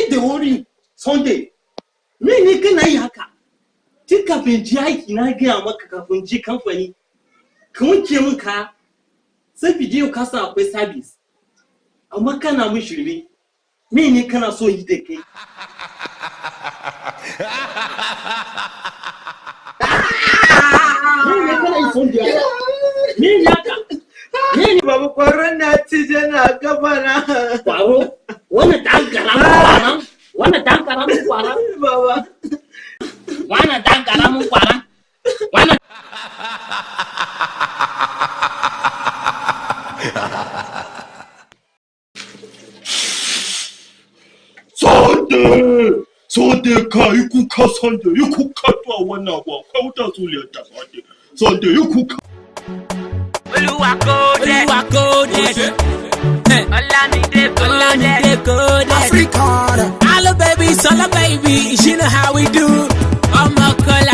kai da wuri Sunday me ne kana yi haka tun kafin ji aiki na gaya maka kafin ji kamfani ka wanke min kaya sai bidiyo ka san akwai service amma kana mun shirme me ne kana so yi da kai me ne kana yi Sunday me ne haka me ne Baba kwaron na cije na gabana. kwaro wannan dan karamin kwaran Baba. wannan dan karamin kwaran wannan Sunday ka yi kuka Sunday yi kuka to wannan abu akwai wuta zuliya ta Sunday yi kuka Oluwa coded. Olamide coded. Africa, all the babies, all the baby, you know how we do. I'm a color.